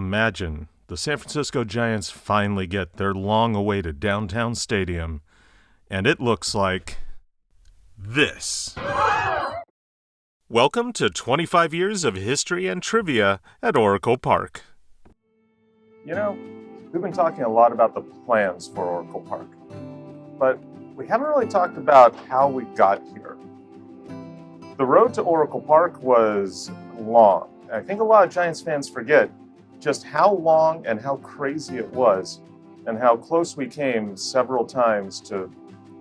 Imagine the San Francisco Giants finally get their long-awaited downtown stadium, and it looks like this. Welcome to 25 years of history and trivia at Oracle Park. You know, we've been talking a lot about the plans for Oracle Park, but we haven't really talked about how we got here. The road to Oracle Park was long. I think a lot of Giants fans forget just how long and how crazy it was, and how close we came several times to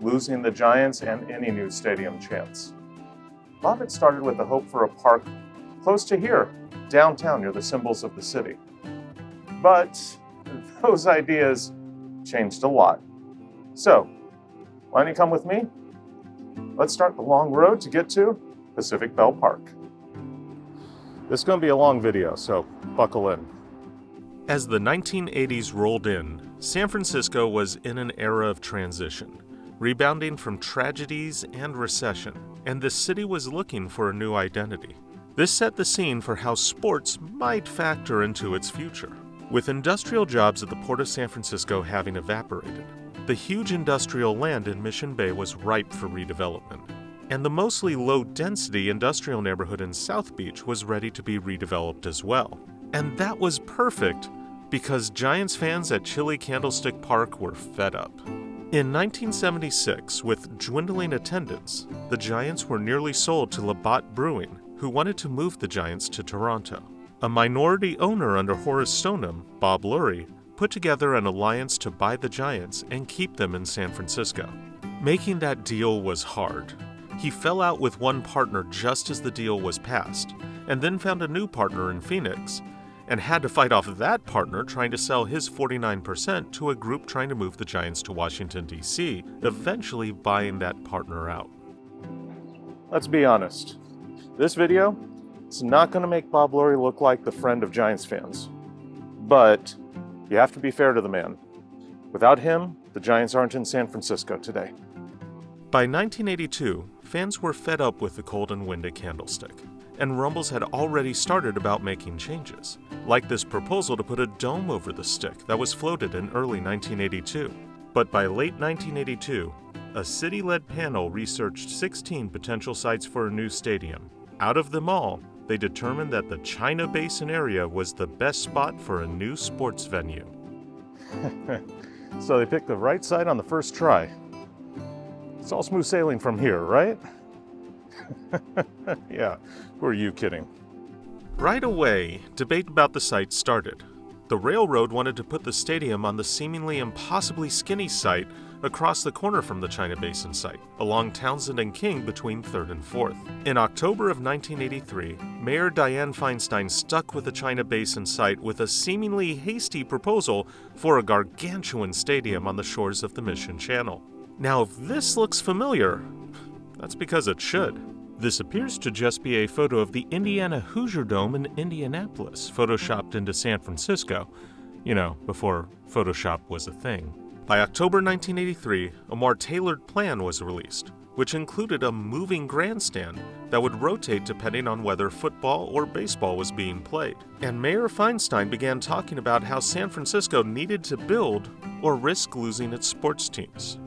losing the Giants and any new stadium chance. A lot of it started with the hope for a park close to here, downtown near the symbols of the city. But those ideas changed a lot. So, why don't you come with me? Let's start the long road to get to Pac Bell Park. This is going to be a long video, so buckle in. As the 1980s rolled in, San Francisco was in an era of transition, rebounding from tragedies and recession, and the city was looking for a new identity. This set the scene for how sports might factor into its future. With industrial jobs at the Port of San Francisco having evaporated, the huge industrial land in Mission Bay was ripe for redevelopment, and the mostly low-density industrial neighborhood in South Beach was ready to be redeveloped as well. And that was perfect because Giants fans at Chili Candlestick Park were fed up. In 1976, with dwindling attendance, the Giants were nearly sold to Labatt Brewing, who wanted to move the Giants to Toronto. A minority owner under Horace Stoneham, Bob Lurie, put together an alliance to buy the Giants and keep them in San Francisco. Making that deal was hard. He fell out with one partner just as the deal was passed, and then found a new partner in Phoenix, and had to fight off that partner trying to sell his 49% to a group trying to move the Giants to Washington, D.C., eventually buying that partner out. Let's be honest. This video is not going to make Bob Lurie look like the friend of Giants fans. But you have to be fair to the man. Without him, the Giants aren't in San Francisco today. By 1982, fans were fed up with the cold and wind at Candlestick, and rumbles had already started about making changes, like this proposal to put a dome over the stick that was floated in early 1982. But by late 1982, a city-led panel researched 16 potential sites for a new stadium. Out of them all, they determined that the China Basin area was the best spot for a new sports venue. So they picked the right site on the first try. It's all smooth sailing from here, right? Yeah, who are you kidding? Right away, debate about the site started. The railroad wanted to put the stadium on the seemingly impossibly skinny site across the corner from the China Basin site, along Townsend and King between 3rd and 4th. In October of 1983, Mayor Dianne Feinstein stuck with the China Basin site with a seemingly hasty proposal for a gargantuan stadium on the shores of the Mission Channel. Now, if this looks familiar, that's because it should. This appears to just be a photo of the Indiana Hoosier Dome in Indianapolis, photoshopped into San Francisco, before Photoshop was a thing. By October 1983, a more tailored plan was released, which included a moving grandstand that would rotate depending on whether football or baseball was being played. And Mayor Feinstein began talking about how San Francisco needed to build or risk losing its sports teams.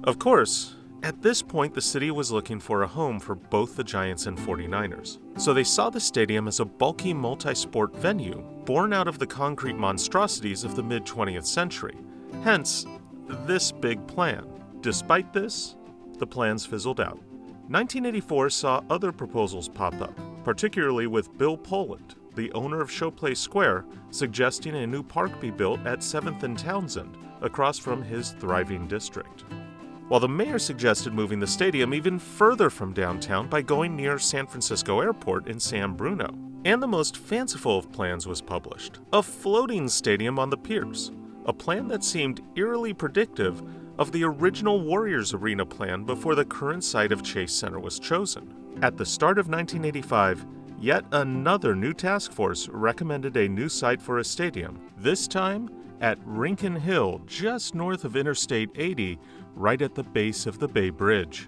Of course, at this point, the city was looking for a home for both the Giants and 49ers. So they saw the stadium as a bulky multi-sport venue born out of the concrete monstrosities of the mid-20th century. Hence, this big plan. Despite this, the plans fizzled out. 1984 saw other proposals pop up, particularly with Bill Poland, the owner of Showplace Square, suggesting a new park be built at 7th and Townsend, across from his thriving district. While the mayor suggested moving the stadium even further from downtown by going near San Francisco Airport in San Bruno. And the most fanciful of plans was published, a floating stadium on the piers, a plan that seemed eerily predictive of the original Warriors Arena plan before the current site of Chase Center was chosen. At the start of 1985, yet another new task force recommended a new site for a stadium, this time at Rincon Hill, just north of Interstate 80, right at the base of the Bay Bridge.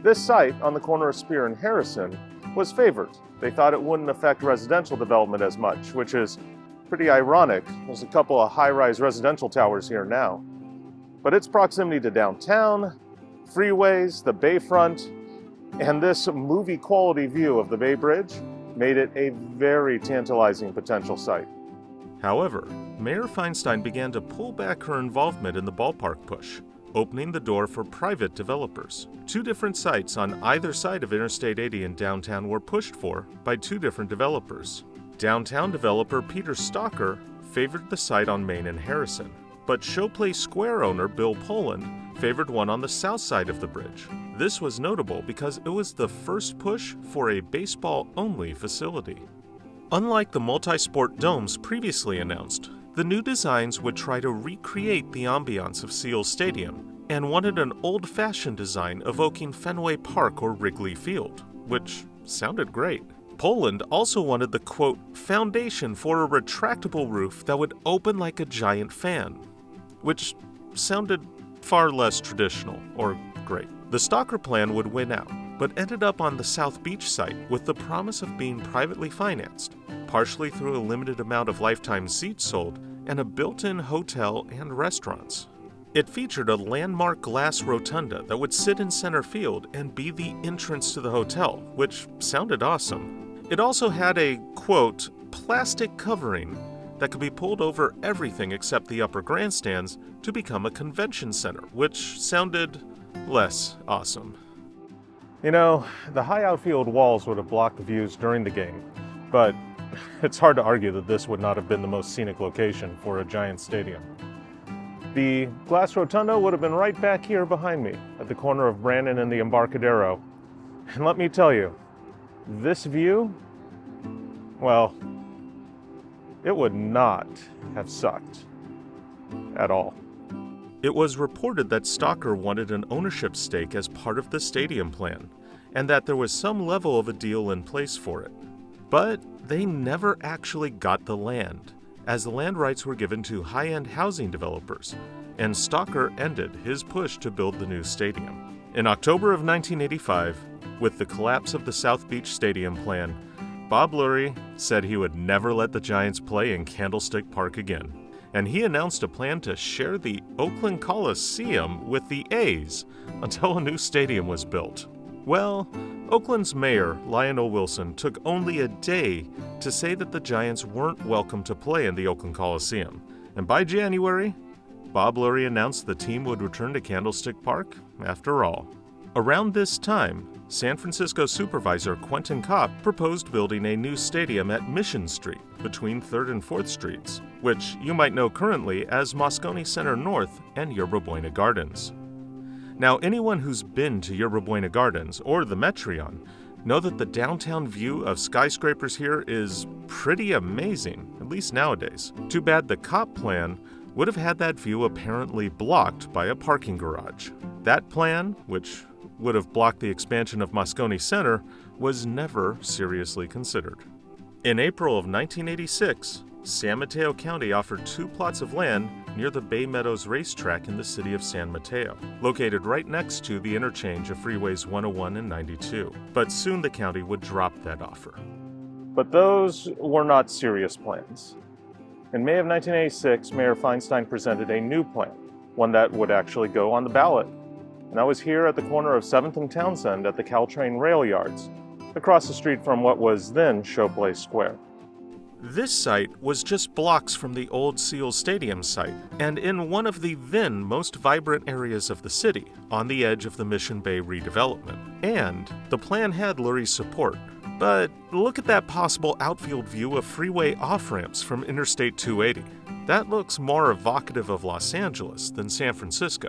This site on the corner of Spear and Harrison was favored. They thought it wouldn't affect residential development as much, which is pretty ironic. There's a couple of high-rise residential towers here now. But its proximity to downtown, freeways, the bayfront, and this movie-quality view of the Bay Bridge made it a very tantalizing potential site. However, Mayor Feinstein began to pull back her involvement in the ballpark push, opening the door for private developers. Two different sites on either side of Interstate 80 in downtown were pushed for by two different developers. Downtown developer Peter Stalker favored the site on Main and Harrison, but Showplace Square owner Bill Poland favored one on the south side of the bridge. This was notable because it was the first push for a baseball-only facility. Unlike the multi-sport domes previously announced, the new designs would try to recreate the ambiance of Seals Stadium and wanted an old-fashioned design evoking Fenway Park or Wrigley Field, which sounded great. Poland also wanted the, quote, foundation for a retractable roof that would open like a giant fan, which sounded far less traditional or great. The Stalker plan would win out, but ended up on the South Beach site with the promise of being privately financed, partially through a limited amount of lifetime seats sold and a built-in hotel and restaurants. It featured a landmark glass rotunda that would sit in center field and be the entrance to the hotel, which sounded awesome. It also had a, quote, plastic covering that could be pulled over everything except the upper grandstands to become a convention center, which sounded less awesome. You know, the high outfield walls would have blocked the views during the game, but it's hard to argue that this would not have been the most scenic location for a giant stadium. The glass rotunda would have been right back here behind me at the corner of Brandon and the Embarcadero. And let me tell you, this view, well, it would not have sucked at all. It was reported that Stalker wanted an ownership stake as part of the stadium plan, and that there was some level of a deal in place for it. But they never actually got the land, as the land rights were given to high-end housing developers, and Stalker ended his push to build the new stadium. In October of 1985, with the collapse of the South Beach Stadium plan, Bob Lurie said he would never let the Giants play in Candlestick Park again, and he announced a plan to share the Oakland Coliseum with the A's until a new stadium was built. Well, Oakland's mayor, Lionel Wilson, took only a day to say that the Giants weren't welcome to play in the Oakland Coliseum, and by January, Bob Lurie announced the team would return to Candlestick Park after all. Around this time, San Francisco Supervisor Quentin Kopp proposed building a new stadium at Mission Street between 3rd and 4th Streets, which you might know currently as Moscone Center North and Yerba Buena Gardens. Now, anyone who's been to Yerba Buena Gardens or the Metreon know that the downtown view of skyscrapers here is pretty amazing, at least nowadays. Too bad the Kopp plan would have had that view apparently blocked by a parking garage. That plan, which would have blocked the expansion of Moscone Center, was never seriously considered. In April of 1986, San Mateo County offered 2 plots of land near the Bay Meadows racetrack in the city of San Mateo, located right next to the interchange of Freeways 101 and 92. But soon the county would drop that offer. But those were not serious plans. In May of 1986, Mayor Feinstein presented a new plan, one that would actually go on the ballot. And that was here at the corner of 7th and Townsend at the Caltrain rail yards, across the street from what was then Showplace Square. This site was just blocks from the old Seals Stadium site, and in one of the then most vibrant areas of the city, on the edge of the Mission Bay redevelopment. And the plan had Lurie's support. But look at that possible outfield view of freeway off-ramps from Interstate 280. That looks more evocative of Los Angeles than San Francisco,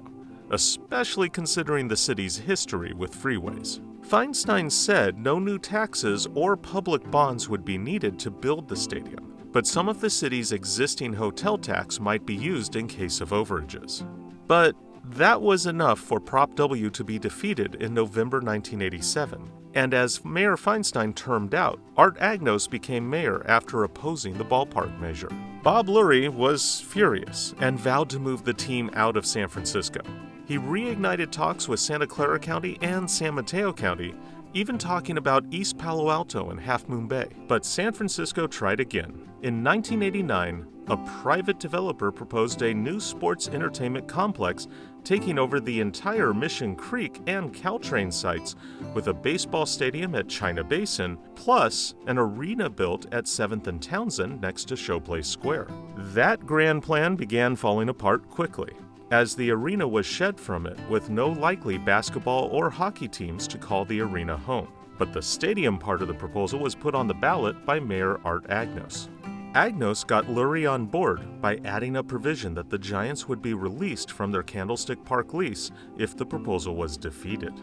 especially considering the city's history with freeways. Feinstein said no new taxes or public bonds would be needed to build the stadium, but some of the city's existing hotel tax might be used in case of overages. But that was enough for Prop W to be defeated in November 1987. And as Mayor Feinstein termed out, Art Agnos became mayor after opposing the ballpark measure. Bob Lurie was furious and vowed to move the team out of San Francisco. He reignited talks with Santa Clara County and San Mateo County, even talking about East Palo Alto and Half Moon Bay. But San Francisco tried again. In 1989, a private developer proposed a new sports entertainment complex taking over the entire Mission Creek and Caltrain sites, with a baseball stadium at China Basin, plus an arena built at 7th and Townsend next to Showplace Square. That grand plan began falling apart quickly, as the arena was shed from it with no likely basketball or hockey teams to call the arena home. But the stadium part of the proposal was put on the ballot by Mayor Art Agnos. Agnos got Lurie on board by adding a provision that the Giants would be released from their Candlestick Park lease if the proposal was defeated.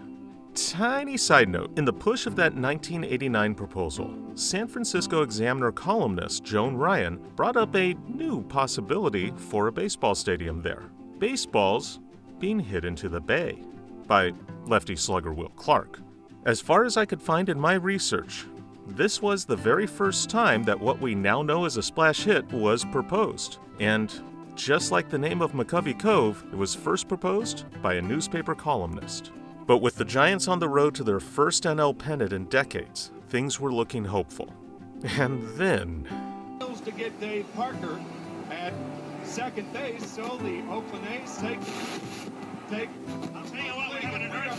Tiny side note, in the push of that 1989 proposal, San Francisco Examiner columnist Joan Ryan brought up a new possibility for a baseball stadium there. Baseballs being hit into the bay by lefty slugger Will Clark. As far as I could find in my research, this was the very first time that what we now know as a splash hit was proposed. And just like the name of McCovey Cove, it was first proposed by a newspaper columnist. But with the Giants on the road to their first NL pennant in decades, things were looking hopeful. And then... To get Dave Parker at second base, so the Oakland A's take. I'll tell you what, we got it hurt.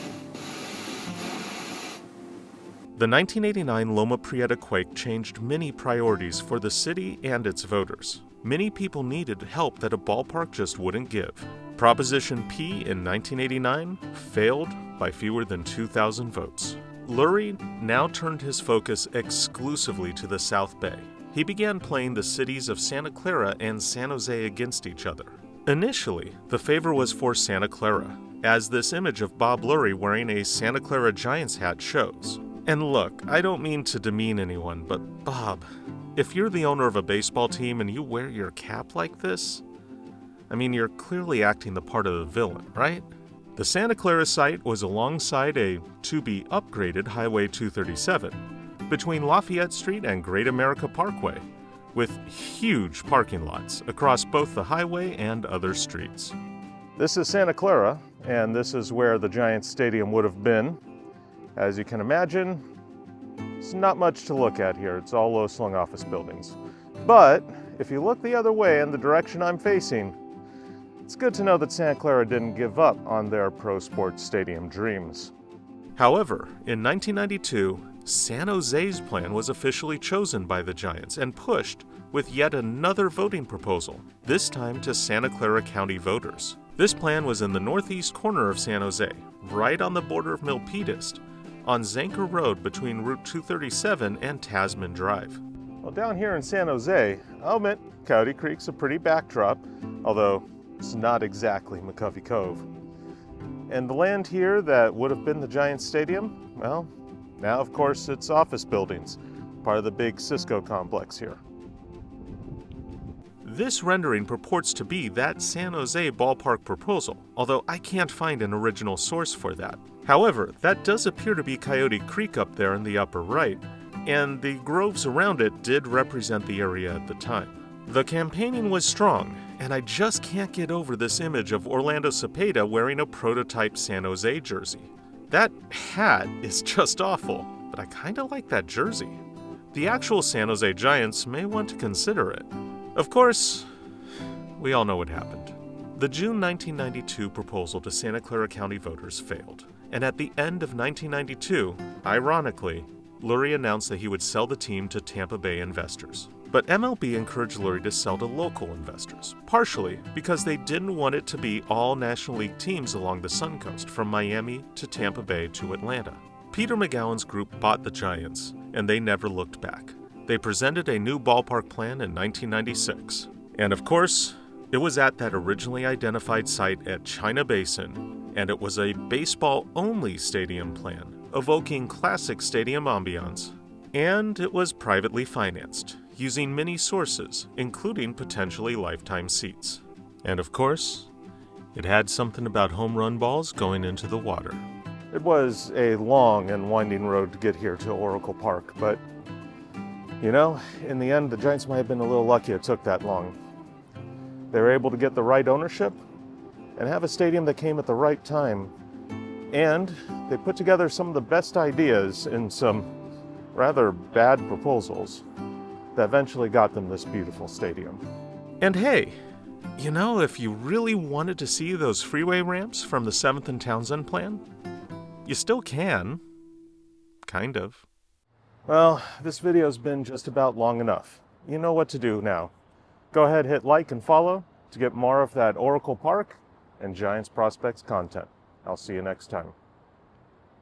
The 1989 Loma Prieta quake changed many priorities for the city and its voters. Many people needed help that a ballpark just wouldn't give. Proposition P in 1989 failed by fewer than 2,000 votes. Lurie now turned his focus exclusively to the South Bay. He began playing the cities of Santa Clara and San Jose against each other. Initially, the favor was for Santa Clara, as this image of Bob Lurie wearing a Santa Clara Giants hat shows. And look, I don't mean to demean anyone, but Bob, if you're the owner of a baseball team and you wear your cap like this, I mean, you're clearly acting the part of the villain, right? The Santa Clara site was alongside a to-be-upgraded Highway 237 between Lafayette Street and Great America Parkway, with huge parking lots across both the highway and other streets. This is Santa Clara, and this is where the Giants Stadium would have been. As you can imagine, it's not much to look at here. It's all low-slung office buildings. But if you look the other way in the direction I'm facing, it's good to know that Santa Clara didn't give up on their pro sports stadium dreams. However, in 1992, San Jose's plan was officially chosen by the Giants and pushed with yet another voting proposal, this time to Santa Clara County voters. This plan was in the northeast corner of San Jose, right on the border of Milpitas, on Zanker Road between Route 237 and Tasman Drive. Well, down here in San Jose, I'll admit Coyote Creek's a pretty backdrop, although it's not exactly McCovey Cove. And the land here that would have been the Giants Stadium, well, now of course it's office buildings, part of the big Cisco complex here. This rendering purports to be that San Jose ballpark proposal, although I can't find an original source for that. However, that does appear to be Coyote Creek up there in the upper right, and the groves around it did represent the area at the time. The campaigning was strong, and I just can't get over this image of Orlando Cepeda wearing a prototype San Jose jersey. That hat is just awful, but I kinda like that jersey. The actual San Jose Giants may want to consider it. Of course, we all know what happened. The June 1992 proposal to Santa Clara County voters failed, and at the end of 1992, ironically, Lurie announced that he would sell the team to Tampa Bay investors. But MLB encouraged Lurie to sell to local investors, partially because they didn't want it to be all National League teams along the Sun Coast, from Miami to Tampa Bay to Atlanta. Peter McGowan's group bought the Giants, and they never looked back. They presented a new ballpark plan in 1996. And of course, it was at that originally identified site at China Basin, and it was a baseball-only stadium plan, evoking classic stadium ambiance. And it was privately financed, using many sources, including potentially lifetime seats. And of course, it had something about home run balls going into the water. It was a long and winding road to get here to Oracle Park, but you know, in the end, the Giants might have been a little lucky it took that long. They were able to get the right ownership and have a stadium that came at the right time And they put together some of the best ideas in some rather bad proposals that eventually got them this beautiful stadium. And hey, you know, if you really wanted to see those freeway ramps from the 7th and Townsend plan, you still can. Kind of. Well, this video's been just about long enough. You know what to do now. Go ahead, hit like and follow to get more of that Oracle Park and Giants Prospects content. I'll see you next time.